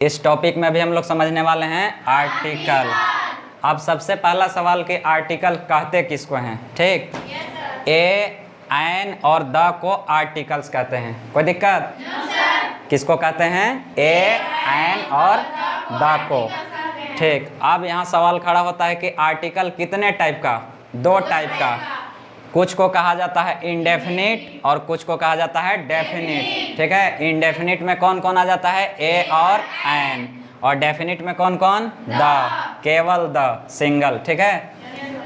इस टॉपिक में भी हम लोग समझने वाले हैं आर्टिकल। अब सबसे पहला सवाल कि आर्टिकल कहते किसको हैं। ठीक, ए, एन और द को आर्टिकल्स कहते हैं। कोई दिक्कत? किसको कहते हैं? ए, एन और द को। ठीक, अब यहाँ सवाल खड़ा होता है कि आर्टिकल कितने टाइप का? दो टाइप का। कुछ को कहा जाता है इंडेफिनिट और कुछ को कहा जाता है डेफिनिट। ठीक है, इंडेफिनिट में कौन कौन आ जाता है? ए और एन। और डेफिनिट में कौन कौन? द, केवल द, सिंगल। ठीक है,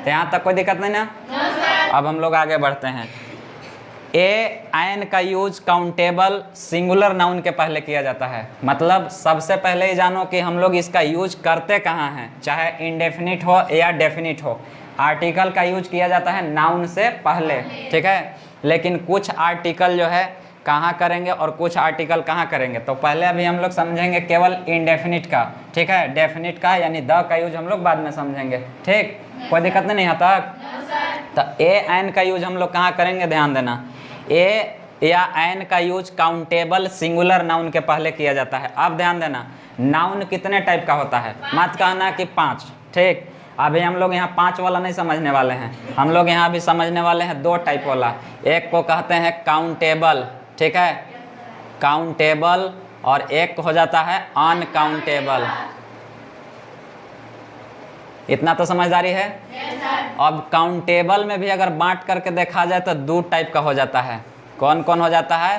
तो यहाँ तक कोई दिक्कत नहीं ना? अब हम लोग आगे बढ़ते हैं। ए, एन का यूज काउंटेबल सिंगुलर नाउन के पहले किया जाता है। मतलब सबसे पहले ही जानो कि हम लोग इसका यूज करते कहाँ हैं, चाहे इंडेफिनिट हो या डेफिनिट हो। आर्टिकल का यूज किया जाता है नाउन से पहले। ठीक है, लेकिन कुछ आर्टिकल जो है कहाँ करेंगे और कुछ आर्टिकल कहाँ करेंगे, तो पहले अभी हम लोग समझेंगे केवल इंडेफिनिट का। ठीक है, डेफिनिट का यानी द का यूज हम लोग बाद में समझेंगे। ठीक, कोई दिक्कत नहीं यहाँ तक? तो ए, एन का यूज हम लोग कहाँ करेंगे, ध्यान देना। ए या एन का यूज काउंटेबल सिंगुलर नाउन के पहले किया जाता है। अब ध्यान देना, नाउन कितने टाइप का होता है, मत कहना कि 5। ठीक, अभी हम लोग यहाँ 5 वाला नहीं समझने वाले हैं, हम लोग यहाँ भी समझने वाले हैं 2 टाइप वाला। एक को कहते हैं काउंटेबल, ठीक है, काउंटेबल, और एक हो जाता है अनकाउंटेबल। इतना तो समझदारी है। अब काउंटेबल में भी अगर बांट करके देखा जाए तो 2 टाइप का हो जाता है। कौन कौन हो जाता है?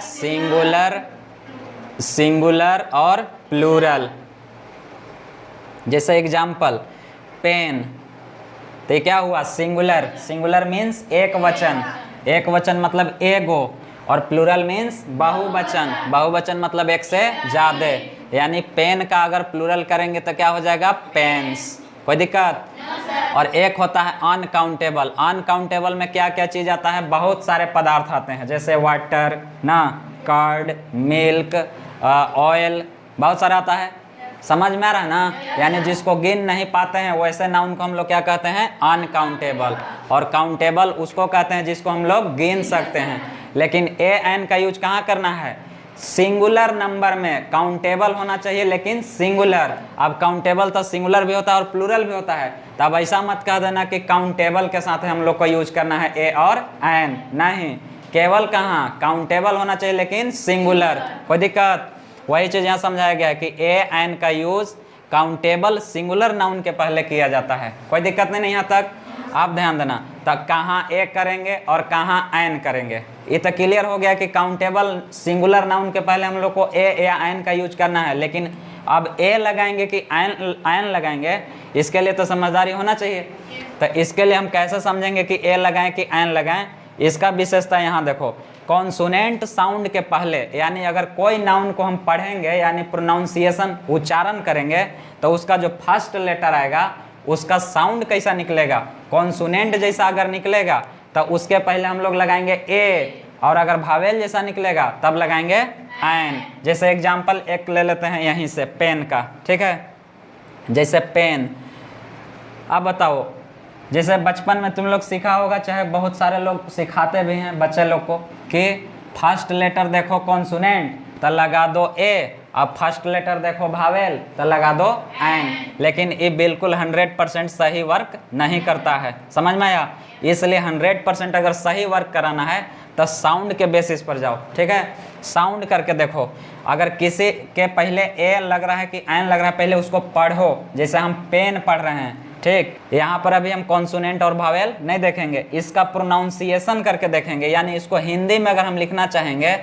सिंगुलर और प्लूरल। जैसे एग्जाम्पल, पेन, तो ये क्या हुआ? सिंगुलर। सिंगुलर मीन्स एक वचन, एक वचन मतलब एगो, और प्लूरल मीन्स बहुवचन। बहुवचन मतलब एक से ज़्यादा। यानी पेन का अगर प्लूरल करेंगे तो क्या हो जाएगा? पेन्स। कोई दिक्कत? और एक होता है अनकाउंटेबल। अनकाउंटेबल में क्या क्या चीज़ आता है? बहुत सारे पदार्थ आते हैं, जैसे वाटर ना, कर्ड, मिल्क, ऑयल, बहुत सारा आता है। समझ में आ रहा है ना? यानी जिसको गिन नहीं पाते हैं वैसे नाउन को हम लोग क्या कहते हैं? अनकाउंटेबल। और काउंटेबल उसको कहते हैं जिसको हम लोग गिन सकते हैं। लेकिन ए, एन का यूज कहाँ करना है? सिंगुलर नंबर में। काउंटेबल होना चाहिए लेकिन सिंगुलर। अब काउंटेबल तो सिंगुलर भी होता है और प्लूरल भी होता है, तब ऐसा मत कह देना कि काउंटेबल के साथ हम लोग को यूज करना है ए और एन। नहीं, केवल कहाँ? काउंटेबल होना चाहिए लेकिन सिंगुलर। कोई दिक्कत? वही चीज़ यहाँ समझाया गया है कि ए, एन का यूज काउंटेबल सिंगुलर नाउन के पहले किया जाता है। कोई दिक्कत नहीं यहाँ तक? आप ध्यान देना, तब कहाँ ए करेंगे और कहाँ एन करेंगे। ये तो क्लियर हो गया कि काउंटेबल सिंगुलर नाउन के पहले हम लोग को ए या एन का यूज करना है। लेकिन अब ए लगाएंगे कि एन लगाएंगे, इसके लिए तो समझदारी होना चाहिए। तो इसके लिए हम कैसे समझेंगे कि ए लगाएं कि एन लगाएं? इसका विशेषता यहाँ देखो, कॉन्सोनेंट साउंड के पहले, यानी अगर कोई नाउन को हम पढ़ेंगे यानी प्रोनाउंसिएशन उच्चारण करेंगे, तो उसका जो फर्स्ट लेटर आएगा उसका साउंड कैसा निकलेगा? कॉन्सोनेंट जैसा अगर निकलेगा तो उसके पहले हम लोग लगाएंगे ए, और अगर भावेल जैसा निकलेगा तब लगाएंगे एन। जैसे एग्जाम्पल एक ले लेते हैं यहीं से, पेन का। ठीक है, जैसे पेन। अब बताओ, जैसे बचपन में तुम लोग सीखा होगा, चाहे बहुत सारे लोग सिखाते भी हैं बच्चे लोग को, कि फर्स्ट लेटर देखो कॉन्सोनेंट तो लगा दो ए, अब फर्स्ट लेटर देखो भावेल तो लगा दो एन। लेकिन ये बिल्कुल 100% सही वर्क नहीं करता है। समझ में आया? इसलिए 100% अगर सही वर्क कराना है तो साउंड के बेसिस पर जाओ। ठीक है, साउंड करके देखो। अगर किसी के पहले ए लग रहा है कि एन लग रहा है, पहले उसको पढ़ो। जैसे हम पेन पढ़ रहे हैं, ठीक, यहाँ पर अभी हम कॉन्सोनेंट और भावेल नहीं देखेंगे, इसका प्रोनाउंसिएशन करके देखेंगे। यानी इसको हिंदी में अगर हम लिखना चाहेंगे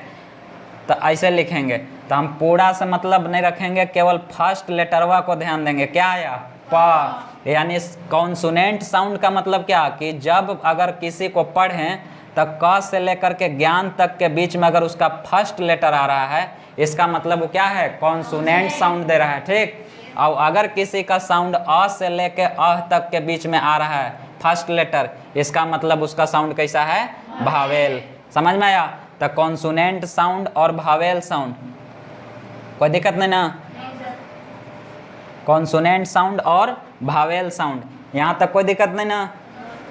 तो ऐसे लिखेंगे, तो हम पूरा से मतलब नहीं रखेंगे, केवल फर्स्ट लेटरवा को ध्यान देंगे। क्या आया? प। यानी कॉन्सोनेंट साउंड का मतलब क्या कि जब अगर किसी को पढ़ें तो क से लेकर के ज्ञान तक के बीच में अगर उसका फर्स्ट लेटर आ रहा है, इसका मतलब वो क्या है? कॉन्सोनेंट साउंड दे रहा है। ठीक, और अगर किसी का साउंड अ से लेके अ तक के बीच में आ रहा है फर्स्ट लेटर, इसका मतलब उसका साउंड कैसा है? भावेल। समझ में आया? तो कॉन्सोनेंट साउंड और भावेल साउंड, कोई दिक्कत नहीं ना? कॉन्सोनेंट साउंड और भावेल साउंड, यहाँ तक कोई दिक्कत नहीं ना?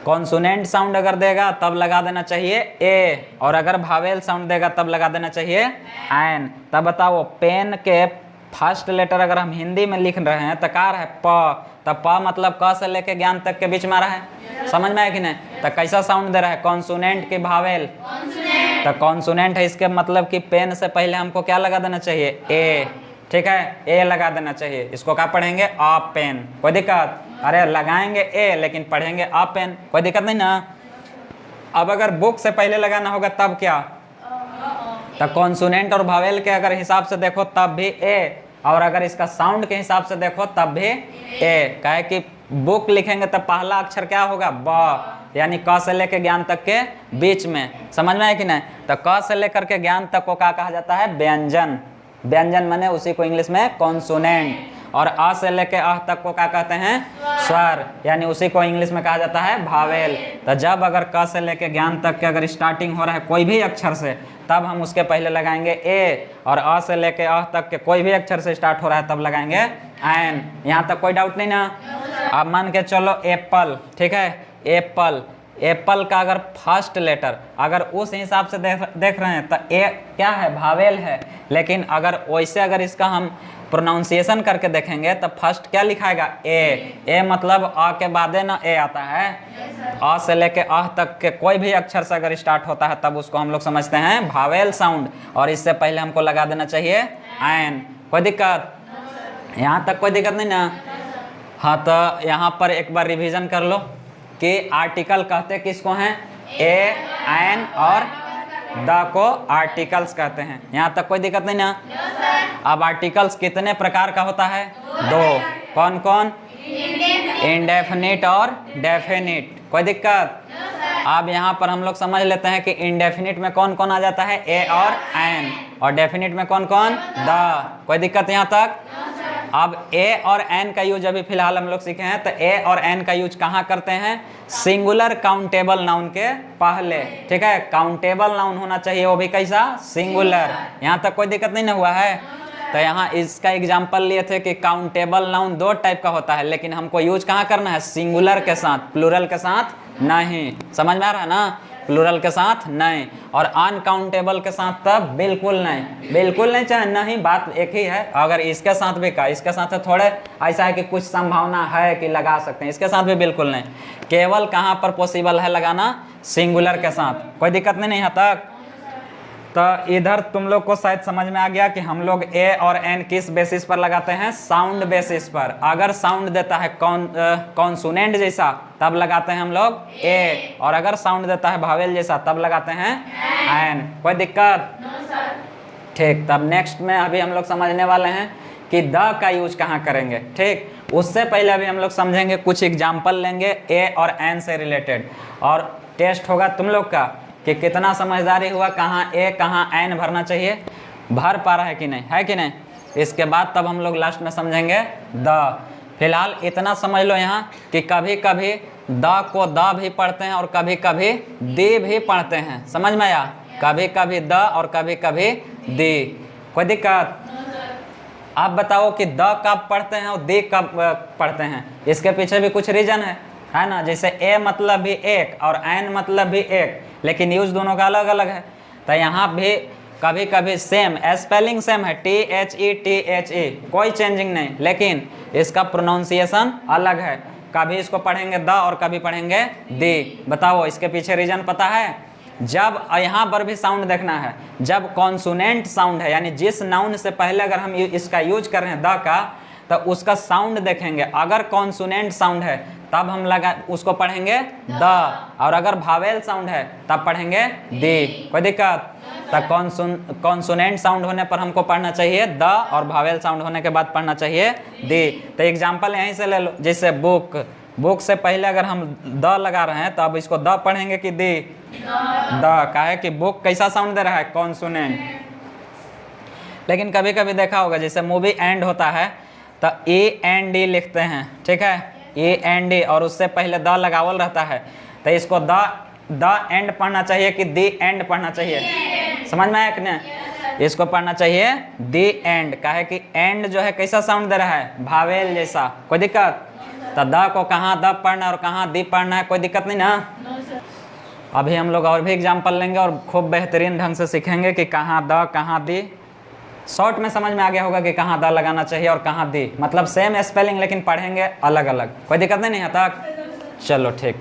कॉन्सोनेंट साउंड अगर देगा तब लगा देना चाहिए ए, और अगर भावेल साउंड देगा तब लगा देना चाहिए एन। तब बताओ, पेन के फर्स्ट लेटर अगर हम हिंदी में लिख रहे हैं तो का है प, तब प मतलब क से लेके ज्ञान तक के बीच में आ रहा है, समझ में आया कि नहीं। तो कैसा साउंड दे रहा है, कॉन्सोनेंट की भावेल। तो कॉन्सोनेंट है, इसके मतलब कि पेन से पहले हमको क्या लगा देना चाहिए, ए, ठीक है, ए लगा देना चाहिए। इसको क्या पढ़ेंगे, आ पेन, कोई दिक्कत, अरे लगाएंगे ए लेकिन पढ़ेंगे आ पेन, कोई दिक्कत नहीं ना। अब अगर बुक से पहले लगाना होगा तब क्या, तो कॉन्सोनेंट और भावेल के अगर हिसाब से देखो तब भी ए, और अगर इसका साउंड के हिसाब से देखो तब भी ए। कहे कि बुक लिखेंगे तो पहला अक्षर क्या होगा, ब, यानी क से लेकर ज्ञान तक के बीच में, समझ में है कि नहीं। तो क से लेकर के ज्ञान तक को क्या कहा जाता है, व्यंजन। व्यंजन माने उसी को इंग्लिश में कॉन्सोनेंट। और अ से लेके अ तक को क्या कहते हैं, स्वर, यानी उसी को इंग्लिश में कहा जाता है भावेल। तो जब अगर क से लेके ज्ञान तक के अगर स्टार्टिंग हो रहा है कोई भी अक्षर से, तब हम उसके पहले लगाएंगे ए, और अ से लेके अ तक के कोई भी अक्षर से स्टार्ट हो रहा है तब लगाएंगे एन। यहाँ तक कोई डाउट नहीं ना। अब मान के चलो एप्पल, ठीक है, एप्पल, एप्पल का अगर फर्स्ट लेटर अगर उस हिसाब से देख रहे हैं तो ए क्या है, भावेल है। लेकिन अगर वैसे अगर इसका हम प्रोनाउंसिएशन करके देखेंगे तो फर्स्ट क्या लिखाएगा, ए मतलब अ के बाद ना ए आता है। अ से लेके अ तक के कोई भी अक्षर से अगर स्टार्ट होता है तब उसको हम लोग समझते हैं भावेल साउंड, और इससे पहले हमको लगा देना चाहिए एन। कोई दिक्कत, यहाँ तक कोई दिक्कत नहीं ना। हाँ, तो यहाँ पर एक बार रिवीजन कर लो कि आर्टिकल कहते किसको हैं, ए, एन और द को आर्टिकल्स कहते हैं। यहाँ तक कोई दिक्कत नहीं ना। अब आर्टिकल्स कितने प्रकार का होता है, दो, कौन कौन, इंडेफिनिट और डेफिनिट। कोई दिक्कत। अब यहाँ पर हम लोग समझ लेते हैं कि इंडेफिनिट में कौन कौन आ जाता है, ए और एन, और डेफिनिट में कौन कौन, द। कोई दिक्कत यहाँ तक। अब ए और एन का यूज अभी फिलहाल हम लोग सीखे हैं, तो ए और एन का यूज कहाँ करते हैं, सिंगुलर काउंटेबल नाउन के पहले, ठीक है। काउंटेबल नाउन होना चाहिए, वो भी कैसा, सिंगुलर। यहाँ तक कोई दिक्कत नहीं ना हुआ है। तो यहाँ इसका एग्जाम्पल लिए थे कि काउंटेबल नाउन दो टाइप का होता है, लेकिन हमको यूज कहाँ करना है, सिंगुलर के साथ, प्लूरल के साथ नहीं। समझ में आ रहा है ना, प्लूरल के साथ नहीं, और अनकाउंटेबल के साथ तब बिल्कुल नहीं, बिल्कुल नहीं, चाहे नहीं, बात एक ही है। अगर इसके साथ भी का, इसके साथ थोड़े ऐसा है कि कुछ संभावना है कि लगा सकते हैं, इसके साथ भी बिल्कुल नहीं। केवल कहाँ पर पॉसिबल है लगाना, सिंगुलर के साथ। कोई दिक्कत नहीं यहाँ तक। तो इधर तुम लोग को शायद समझ में आ गया कि हम लोग ए और एन किस बेसिस पर लगाते हैं, साउंड बेसिस पर। अगर साउंड देता है कॉन्सोनेंट जैसा तब लगाते हैं हम लोग ए, और अगर साउंड देता है भावेल जैसा तब लगाते हैं एन। कोई दिक्कत, ठीक। तब नेक्स्ट में अभी हम लोग समझने वाले हैं कि द का यूज कहाँ करेंगे, ठीक। उससे पहले अभी हम लोग समझेंगे, कुछ एग्जाम्पल लेंगे ए और एन से रिलेटेड, और टेस्ट होगा तुम लोग का कि कितना समझदारी हुआ, कहाँ ए कहाँ एन भरना चाहिए, भर पा रहा है कि नहीं, है कि नहीं। इसके बाद तब हम लोग लास्ट में समझेंगे द। फिलहाल इतना समझ लो यहाँ कि कभी कभी द को द भी पढ़ते हैं और कभी कभी दी भी पढ़ते हैं। समझ में आया, कभी कभी द और कभी कभी दी। कोई दिक्कत। आप बताओ कि द कब पढ़ते हैं और दी कब पढ़ते हैं, इसके पीछे भी कुछ रीजन है ना। जैसे ए मतलब भी एक और एन मतलब भी एक, लेकिन यूज दोनों का अलग अलग है। तो यहाँ भी कभी कभी सेम, स्पेलिंग सेम है, THE, कोई चेंजिंग नहीं, लेकिन इसका प्रोनाउंसिएशन अलग है। कभी इसको पढ़ेंगे द और कभी पढ़ेंगे दी। बताओ इसके पीछे रीजन पता है। जब यहाँ पर भी साउंड देखना है, जब कॉन्सोनेंट साउंड है, यानी जिस नाउन से पहले अगर हम इसका यूज कर रहे हैं द का, तो उसका साउंड देखेंगे। अगर कॉन्सोनेंट साउंड है तब हम उसको पढ़ेंगे द, और अगर भावेल साउंड है तब पढ़ेंगे दी। कोई दिक्कत। तो कॉन्सोनेंट साउंड होने पर हमको पढ़ना चाहिए द, और भावेल साउंड होने के बाद पढ़ना चाहिए दी। तो एग्जाम्पल यहीं से ले लो, जैसे बुक, बुक से पहले अगर हम द लगा रहे हैं तो अब इसको द पढ़ेंगे कि दी, द। का है कि बुक कैसा साउंड दे रहा है, कॉन्सोनेंट। लेकिन कभी कभी देखा होगा जैसे मूवी एंड होता है तो END लिखते हैं, ठीक है, END, और उससे पहले द लगावल रहता है। तो इसको द एंड पढ़ना चाहिए कि दी एंड पढ़ना चाहिए, समझ में आया कि नहीं। इसको पढ़ना चाहिए दी एंड। का है कि एंड जो है कैसा साउंड दे रहा है, भावेल जैसा। कोई दिक्कत। तो द को कहाँ द पढ़ना है और कहाँ दी पढ़ना है, कोई दिक्कत नहीं ना। अभी हम लोग और भी एग्जाम्पल लेंगे और खूब बेहतरीन ढंग से सीखेंगे कि कहाँ द कहाँ दी। शॉर्ट में समझ में आ गया होगा कि कहाँ द लगाना चाहिए और कहाँ दी, मतलब सेम स्पेलिंग लेकिन पढ़ेंगे अलग अलग। कोई दिक्कत नहीं है तक? चलो ठीक।